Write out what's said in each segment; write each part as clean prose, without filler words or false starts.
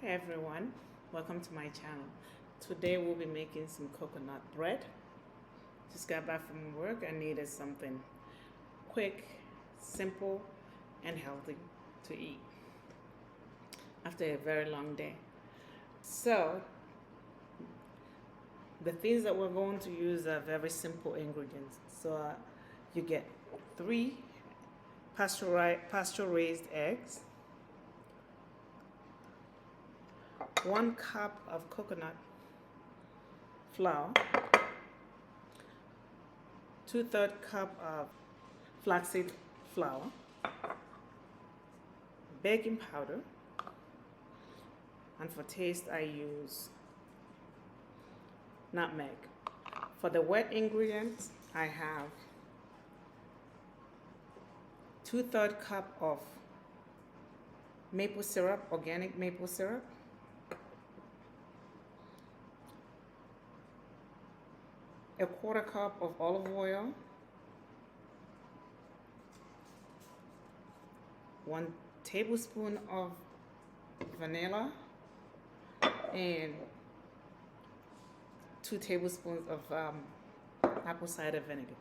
Hi everyone, welcome to my channel. Today we'll be making some coconut bread. Just got back from work and needed something quick, simple, and healthy to eat after a very long day. So the things that we're going to use are very simple ingredients. So you get 3 pasture-raised eggs, 1 cup of coconut flour, 2/3 cup of flaxseed flour, baking powder, and for taste I use nutmeg. For the wet ingredients, I have 2/3 cup of maple syrup, organic maple syrup, a 1/4 cup of olive oil, 1 tablespoon of vanilla, and 2 tablespoons of apple cider vinegar.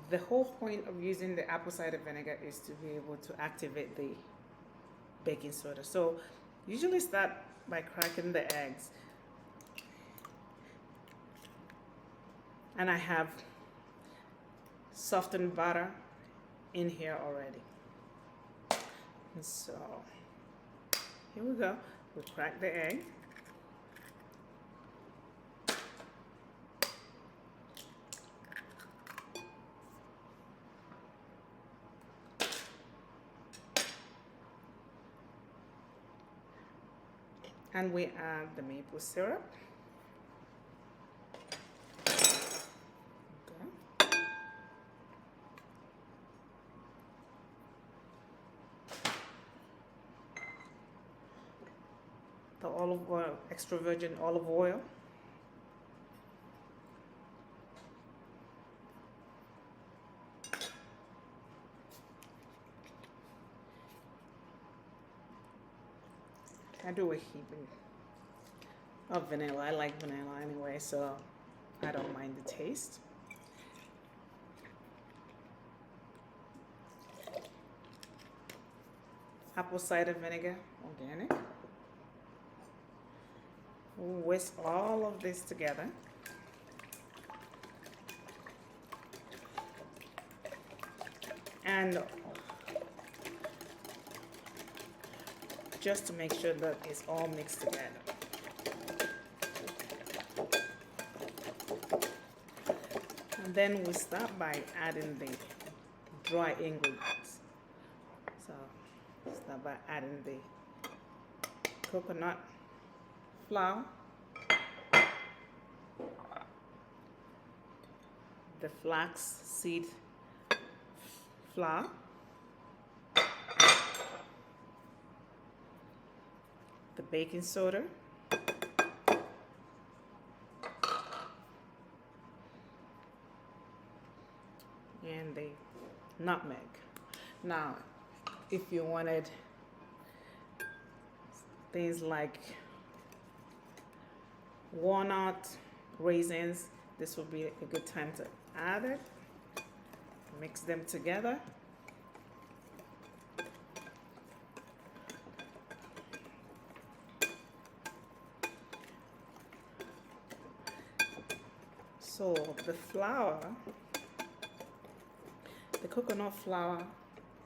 The whole point of using the apple cider vinegar is to be able to activate the baking soda. So usually start by cracking the eggs. And I have softened butter in here already. And so here we go. We'll crack the egg. And we add the maple syrup. Okay. The olive oil, extra virgin olive oil. I do a heaping of vanilla. I like vanilla anyway, so I don't mind the taste. Apple cider vinegar, organic. We'll whisk all of this together. And just to make sure that it's all mixed together. And then we start by adding the dry ingredients. So start by adding the coconut flour, the flax seed flour, the baking soda, and the nutmeg. Now, if you wanted things like walnut, raisins, this would be a good time to add it. Mix them together. So the flour, the coconut flour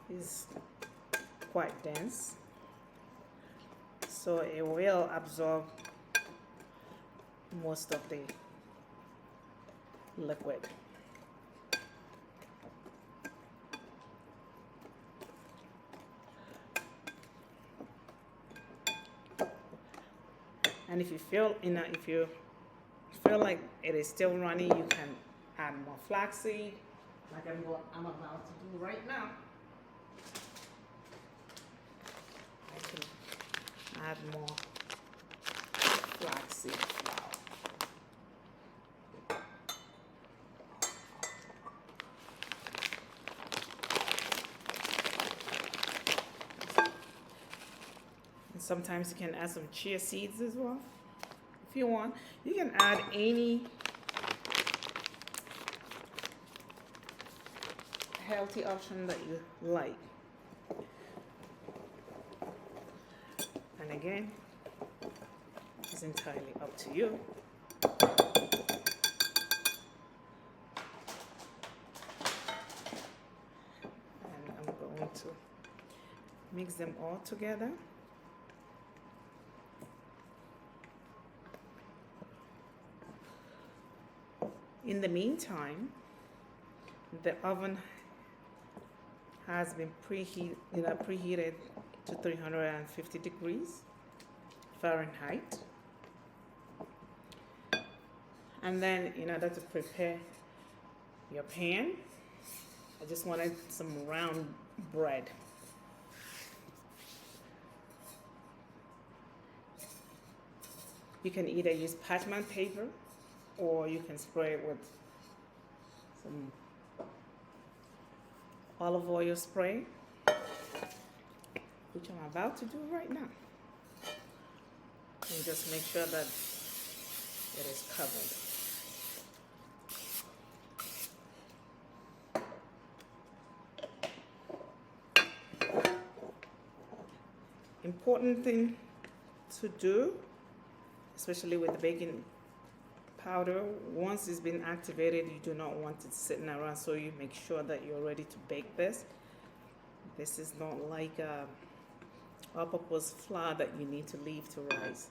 is quite dense, so it will absorb most of the liquid. And if you feel like it is still runny, you can add more flaxseed, like I'm about to do right now. I can add more flaxseed flour. sometimes you can add some chia seeds as well. If you want, you can add any healthy option that you like. And again, it's entirely up to you. And I'm going to mix them all together. In the meantime, the oven has been preheated to 350 degrees Fahrenheit. And then in order to prepare your pan, I just wanted some round bread. You can either use parchment paper or you can spray it with some olive oil spray, which I'm about to do right now. And just make sure that it is covered. Important thing to do, especially with the baking powder, once it's been activated, you do not want it sitting around, so you make sure that you're ready to bake this. This is not like a all-purpose flour that you need to leave to rise.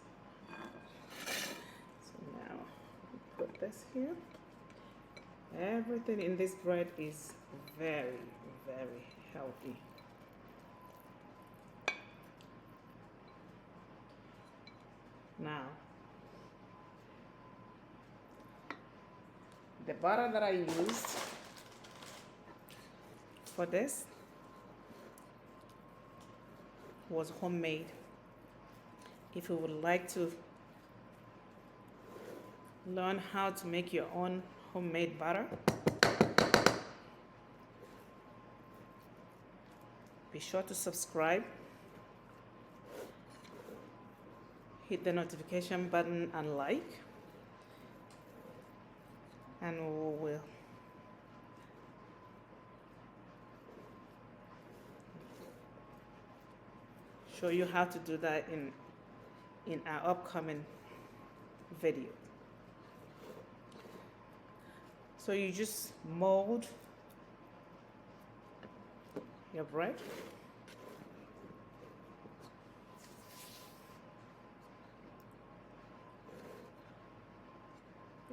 So now put this here. Everything in this bread is very, very healthy. Now, the butter that I used for this was homemade. If you would like to learn how to make your own homemade butter, be sure to subscribe, hit the notification button and like, and we will show you how to do that in our upcoming video. So you just mold your bread.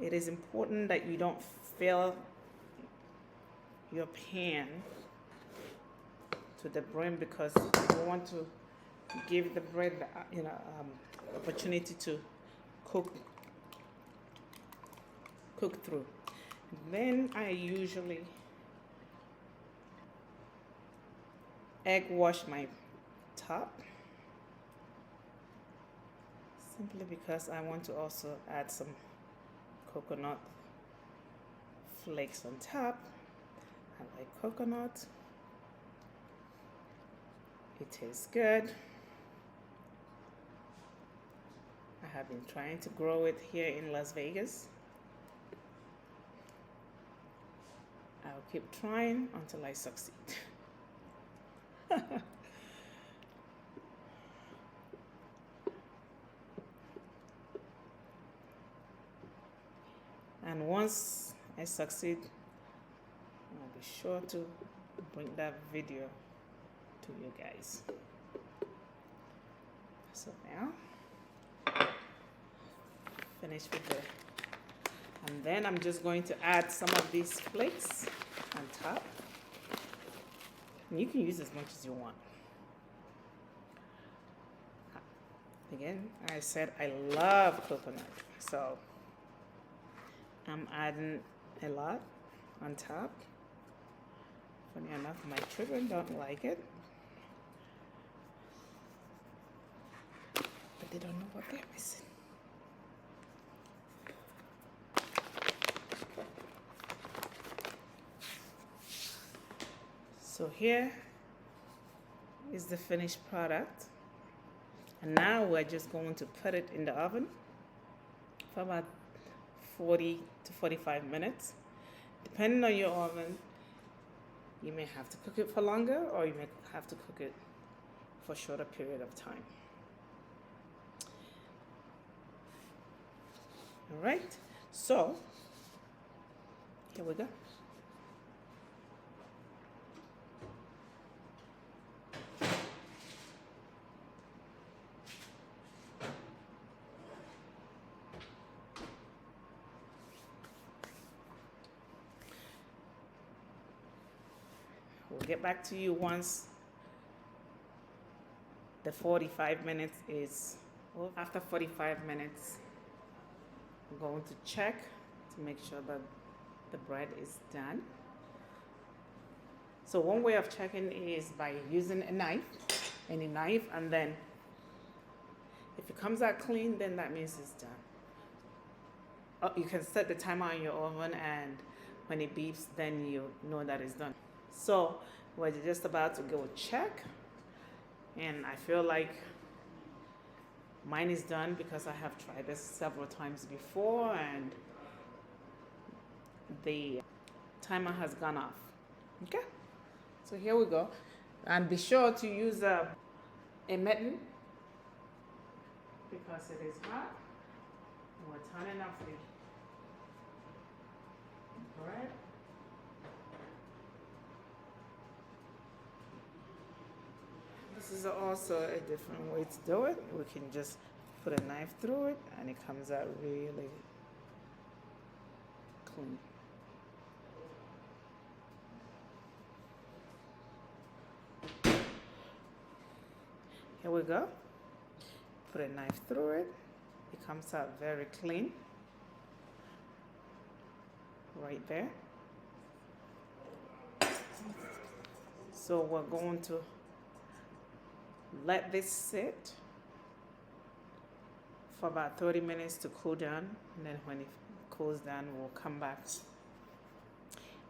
It is important that you don't fill your pan to the brim, because you want to give the bread the opportunity to cook through. Then I usually egg wash my top, simply because I want to also add some coconut flakes on top. I like coconut. It tastes good. I have been trying to grow it here in Las Vegas. I'll keep trying until I succeed. And once I succeed, I'll be sure to bring that video to you guys. So now, finish with the, and then I'm just going to add some of these flakes on top. And you can use as much as you want. Again, I said I love coconut, so I'm adding a lot on top. Funny enough, my children don't like it, but they don't know what they're missing. So here is the finished product. And now we're just going to put it in the oven for about 40 to 45 minutes. Depending on your oven, you may have to cook it for longer, or you may have to cook it for a shorter period of time. All right, so here we go. We'll get back to you once the 45 minutes is over. After 45 minutes, I'm going to check to make sure that the bread is done. So one way of checking is by using a knife, any knife, and then if it comes out clean, then that means it's done. You can set the timer on your oven, and when it beeps, then you know that it's done. So we're just about to go check, and I feel like mine is done because I have tried this several times before and the timer has gone off. Okay, so here we go, and be sure to use a mitten because it is hot. We're turning off the bread. This is also a different way to do it. We can just put a knife through it and it comes out really clean. Here we go. Put a knife through it. It comes out very clean. Right there. So we're going to let this sit for about 30 minutes to cool down, and then when it cools down, we'll come back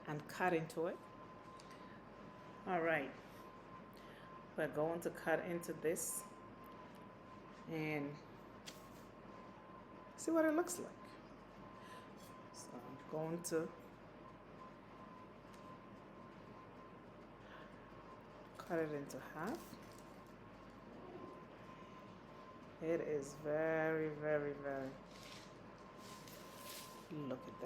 and cut into it. All right, we're going to cut into this and see what it looks like. So I'm going to cut it into half. It is very, very, very, look at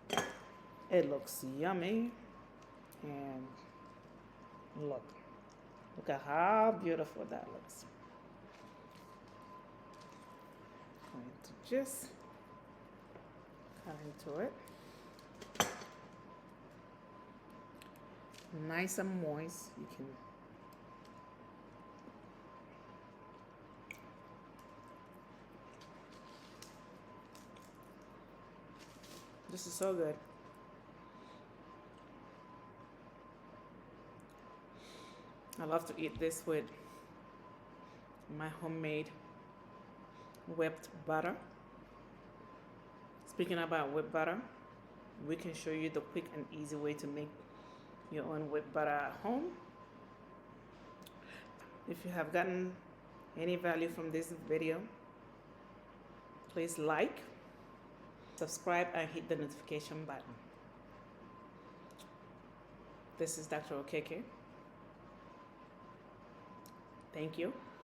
that. It looks yummy, and look at how beautiful that looks. I'm going to just cut into it. Nice and moist. You can this is so good. I love to eat this with my homemade whipped butter. Speaking about whipped butter, we can show you the quick and easy way to make your own whipped butter at home. If you have gotten any value from this video, please like, subscribe, and hit the notification button. This is Dr. Okeke. Thank you.